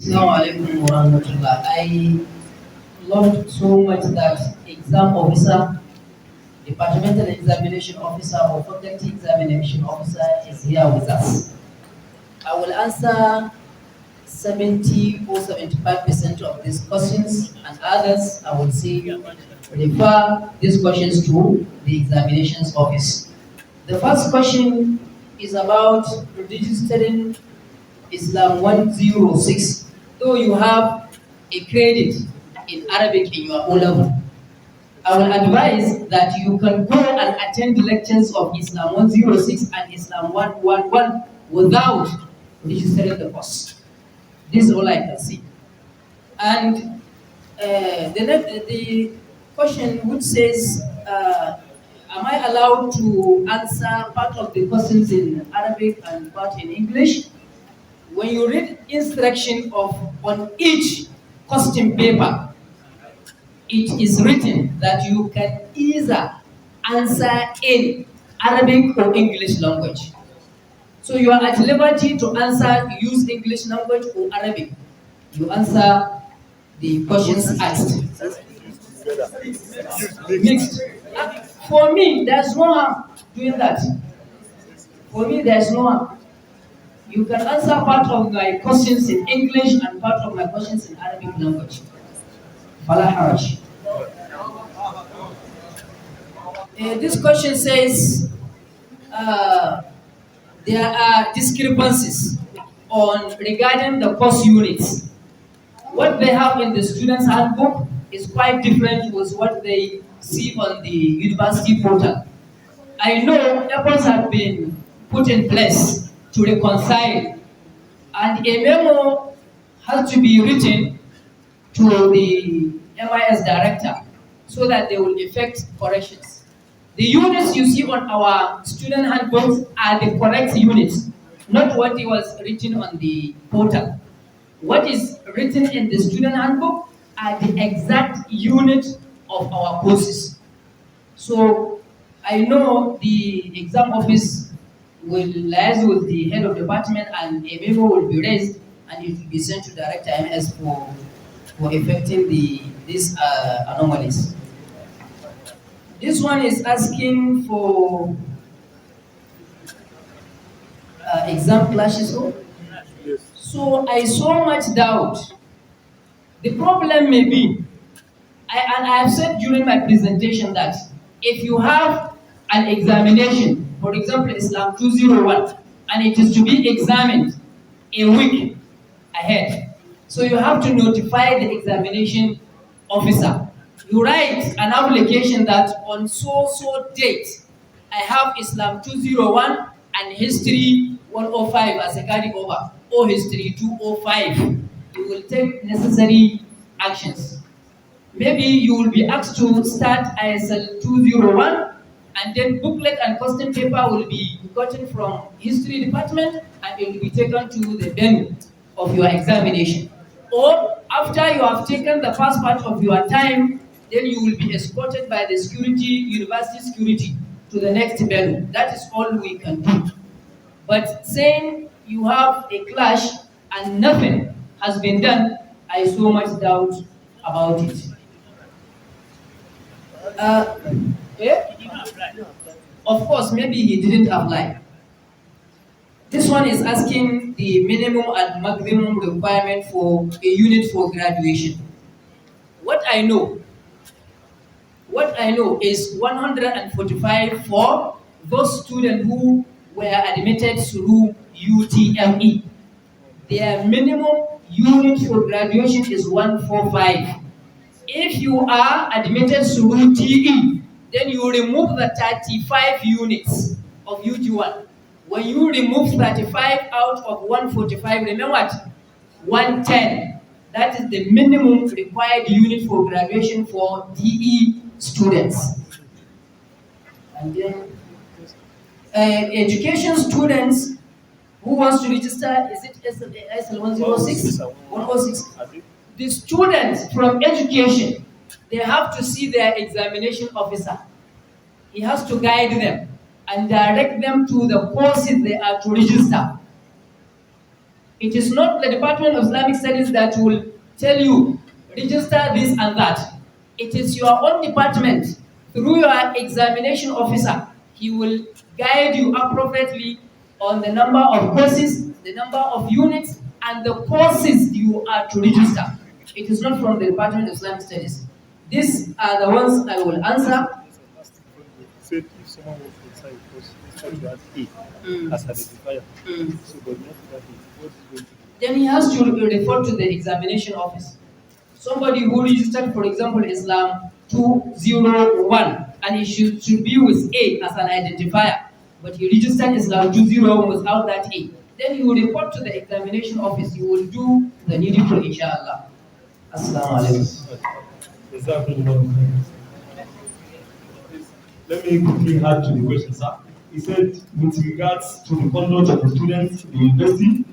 Assalamu alaikum wa rahmatullah. I loved so much that exam officer, departmental examination officer or faculty examination officer is here with us. I will answer 70 or 75% of these questions, and others I will say refer these questions to the examinations office. The first question is about registering Islam 106. Though you have a credit in Arabic in your O level, I will advise that you can go and attend lectures of Islam 106 and Islam 111 without registering the course. This is all I can see. And the question which says, am I allowed to answer part of the questions in Arabic and part in English? When you read instruction of on each question paper, it is written that you can either answer in Arabic or English language. So you are at liberty to answer, use English language or Arabic. You answer the questions asked. Mixed. For me, there's no harm doing that. For me, there's no harm. You can answer part of my questions in English and part of my questions in Arabic language. Fala haraj. This question says there are discrepancies on regarding the course units. What they have in the student's handbook is quite different with what they see on the university portal. I know efforts have been put in place to reconcile, and a memo has to be written to the MIS director so that they will effect corrections. The units you see on our student handbooks are the correct units, not what was written on the portal. What is written in the student handbook are the exact unit of our courses. So I know the exam office will liaise with the head of department and a memo will be raised and it will be sent to Director MS for effecting these anomalies. This one is asking for exam clashes. So I so much doubt. The problem may be, and I have said during my presentation that if you have an examination, for example, Islam 201, and it is to be examined a week ahead, so you have to notify the examination officer. You write an application that on so date, I have Islam 201 and History 105 as a carryover, or History 205. You will take necessary actions. Maybe you will be asked to start ISL 201, and then booklet and question paper will be gotten from history department and it will be taken to the venue of your examination. Or after you have taken the first part of your time, then you will be escorted by the university security to the next venue. That is all we can do. But saying you have a clash and nothing has been done, I so much doubt about it. Yeah? Of course, maybe he didn't apply. This one is asking the minimum and maximum requirement for a unit for graduation. What I know is 145 for those students who were admitted through UTME. Their minimum unit for graduation is 145. If you are admitted through TE, then you remove the 35 units of UT1. When you remove 35 out of 145, remember what? 110. That is the minimum required unit for graduation for DE students. And then education students who wants to register, is it SL 106? 106. The students from education, they have to see their examination officer. He has to guide them and direct them to the courses they are to register. It is not the Department of Islamic Studies that will tell you, register this and that. It is your own department, through your examination officer. He will guide you appropriately on the number of courses, the number of units, and the courses you are to register. It is not from the Department of Islamic Studies. These are the ones I will answer. Said if someone works inside a course, it's going to have A as identifier. So, but not that what is going to do? Then he has to refer to the examination office. Somebody who registered, for example, Islam 201, and he should be with A as an identifier, but he registered Islam 201 without that A. Then he will report to the examination office. You will do the needful, inshallah. Assalamu alaikum. Let me quickly add to the question, sir. He said, with regards to the conduct of the students in the university,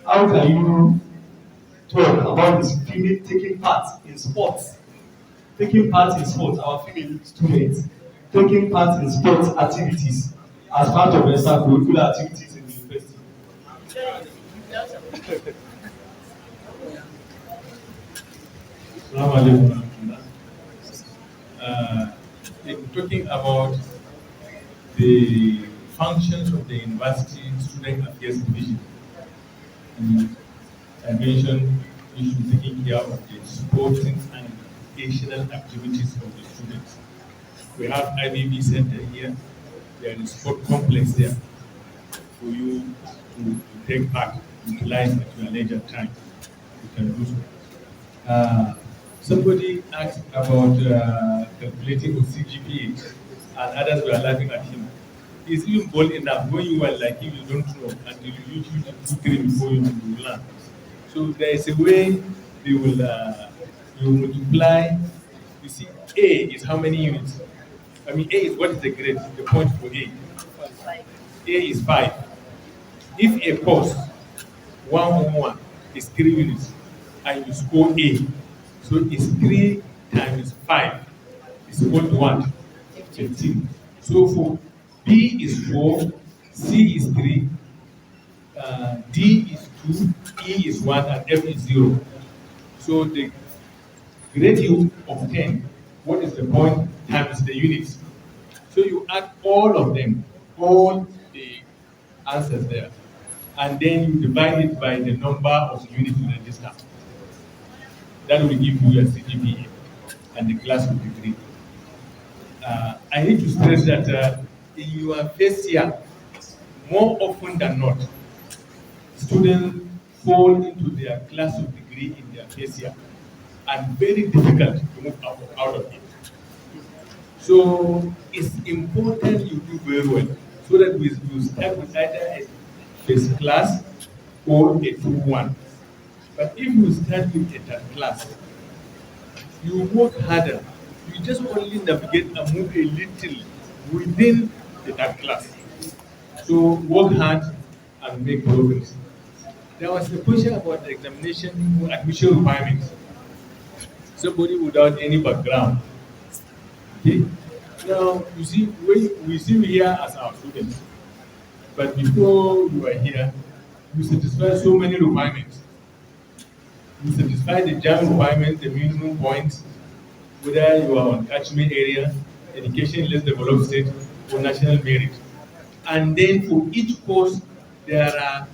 how can you talk about the female taking part in sports? Taking part in sports, our female students taking part in sports activities as part of extracurricular activities in the university. Talking about the functions of the university student affairs division, I mentioned you should be taking care of the sporting and educational activities of the students. We have IBB center here. There is a sport complex there for you to take part, utilize at your leisure time. You can do so. Somebody asked about calculating the CGPA, and others were laughing at him. He's even bold enough when you are like him, you don't know until you use 2, 3 before you learn. So there is a way they will you multiply. You see, A is how many units? I mean, A is what is the grade, the point for A. A is 5. If a course 111 is 3 units and you score A, so it's 3 times 5 is equal to what? 15. So for B is 4, C is 3, D is 2, E is 1, and F is 0. So the grade you obtain, what is the point times the units? So you add all of them, all the answers there, and then you divide it by the number of units you register. That will give you your CGPA and the class of degree. I need to stress that in your first year, more often than not, students fall into their class of degree in their first year, and very difficult to move out of it. So it's important you do very well, so that you start with either a first class or a 2-1. But if you start with a third class, you work harder. You just only navigate and move a little within the third class. So work hard and make progress. There was a question about the examination or admission requirements. Somebody without any background. Okay. Now you see, we see you here as our students, but before you are here, you satisfy so many requirements. You satisfy the JAM requirements, the minimum points, whether you are on catchment area, education in less developed state, or national merit. And then for each course, there are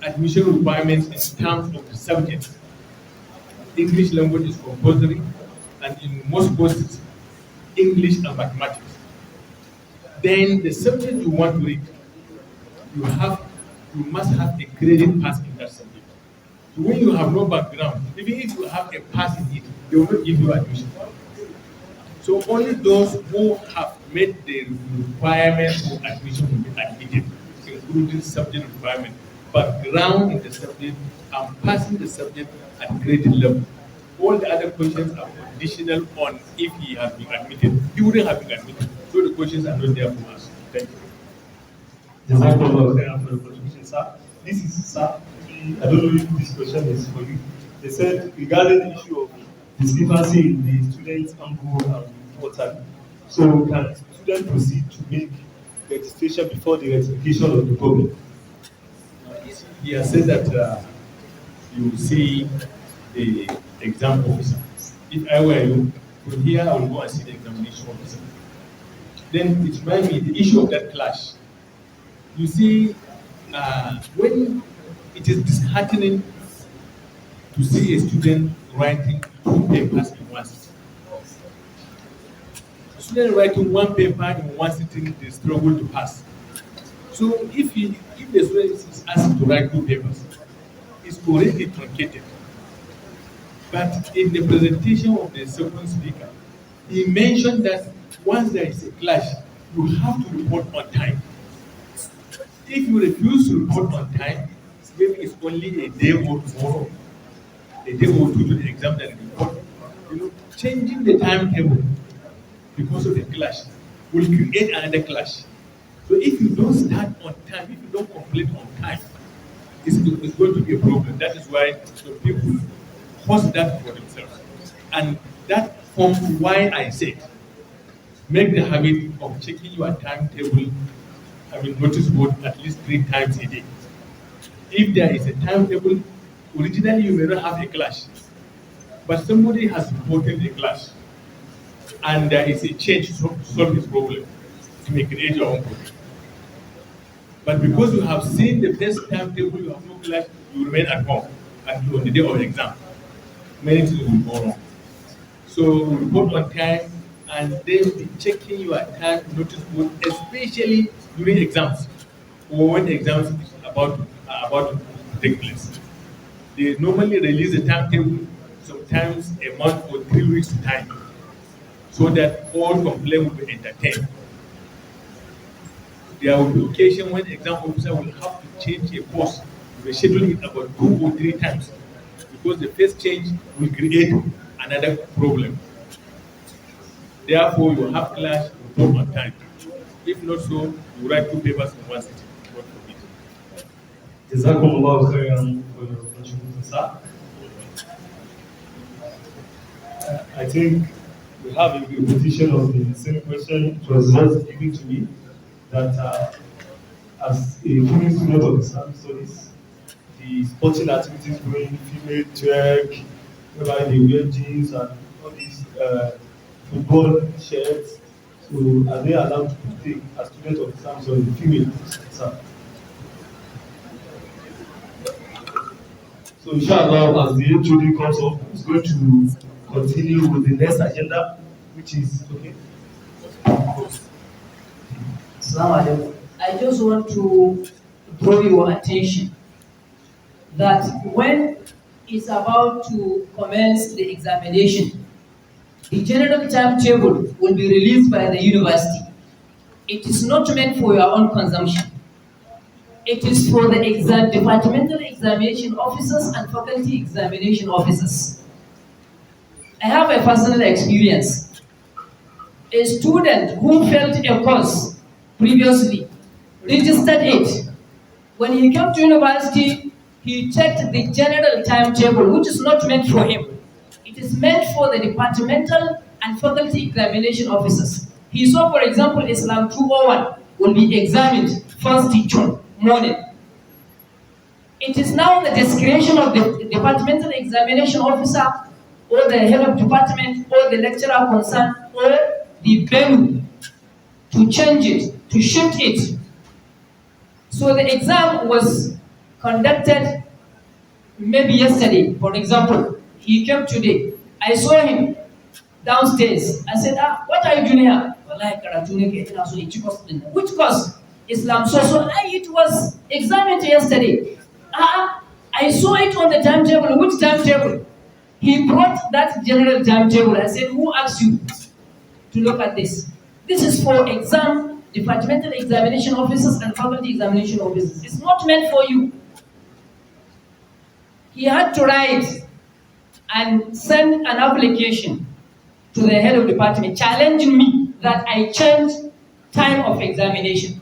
admission requirements in terms of the subjects. English language is compulsory, and in most courses, English and mathematics. Then the subject you want to read, you must have a credit pass in that subject. So when you have no background, even if you have a pass in it, they will not give you admission. So only those who have met the requirements for admission will be admitted, including subject requirement, background in the subject, and passing the subject at credit level. All the other questions are conditional on if he has been admitted. He wouldn't have been admitted. So the questions are not there for us. Thank you. Jazakallah for the contribution, sir. This is, sir, I don't know if this question is for you. They said regarding the issue of discrepancy in the students' handbook and portal. So can students proceed to make registration before the ratification of the public? he has said that you will see the exam officer. If I were you, from here I will go and see the examination officer. Then it reminds me the issue of that clash. You see, when it is disheartening to see a student writing 2 papers in one sitting. A student writing 1 paper in one sitting, they struggle to pass. So if the student is asked to write 2 papers, it's already truncated. But in the presentation of the second speaker, he mentioned that once there is a clash, you have to report on time. If you refuse to report on time, maybe it's only a day or tomorrow, a day or two to the exam that you report. Changing the timetable because of the clash will create another clash. So if you don't start on time, if you don't complete on time, it's going to be a problem. That is why some people host that for themselves. And that forms why I said, make the habit of checking your timetable, notice board at least 3 times a day. If there is a timetable, originally you may not have a clash, but somebody has reported a clash, and there is a change to solve this problem, you may create your own problem. But because you have seen the first timetable, you have no clash, you remain at home until on the day of the exam. Many things will go wrong. So report on time, and then be checking your time notice board, especially during exams or when the exams is about to take place. They normally release a timetable sometimes a month or 3 weeks time, so that all complaints will be entertained. There will be occasion when the exam officer will have to change a course, reschedule it about 2 or 3 times, because the first change will create another problem. Therefore, you have class, report on time. If not so, you write 2 papers in one sitting. God forbid. Jazakumullah khairan for your contribution, sir. I think we have a repetition of the same question. It was just given to me that as a female student of Islamic studies, the sporting activities going female twerk, whereby they wear jeans and all these football shirts. So are they allowed to take as students of Islam, so the female? Sir? So inshallah, as the HOD comes up, it's going to continue with the next agenda, which is okay. Assalamu alaikum. I just want to draw your attention that when it's about to commence the examination, the general timetable will be released by the university. It is not meant for your own consumption. It is for the departmental examination officers and faculty examination officers. I have a personal experience. A student who failed a course previously registered it. When he came to university, he checked the general timetable, which is not meant for him. It is meant for the departmental and faculty examination officers. He saw, for example, Islam 201 will be examined 1st June morning. It is now the discretion of the departmental examination officer or the head of department or the lecturer concerned or the venue to change it, to shift it. So the exam was conducted maybe yesterday, for example. He came today. I saw him downstairs. I said, what are you doing here? Which course? Islam. So it was examined yesterday. I saw it on the timetable. Which timetable? He brought that general timetable. I said, who asked you to look at this? This is for exam, departmental examination officers and faculty examination officers. It's not meant for you. He had to write and send an application to the head of department challenging me that I changed time of examination.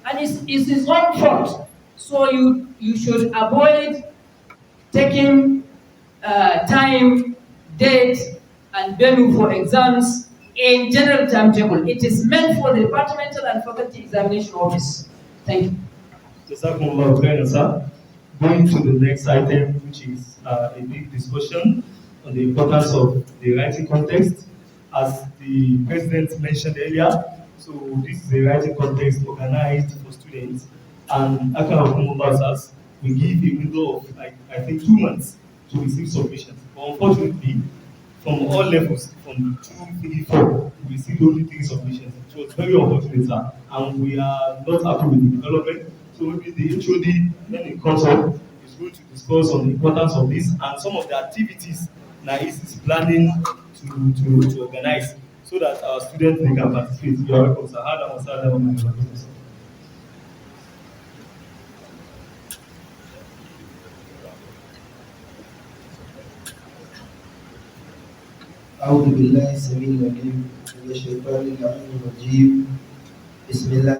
And it's his own fault. So you should avoid taking time, date, and venue for exams in general timetable. It is meant for the departmental and faculty examination office. Thank you. Jazakumullah khairan, sir. Going to the next item, which is a big discussion on the importance of the writing context. As the president mentioned earlier, so this is a writing context organized for students, and Akarakumullah says we give a window of, I think, 2 months to receive submissions. But unfortunately, from all levels, from 2, 3, 4, we received only 3 submissions. It was very unfortunate, sir, and we are not happy with the development. So maybe the HOD, when it comes up, is going to discuss on the importance of this and some of the activities NAIS is planning to organize so that our students they can participate. You are welcome, sir. Hada wa sahlan wa marhaban bikum, sir. أعوذ بالله السميع العليم من الشيطان اللعين الرجيم بسم الله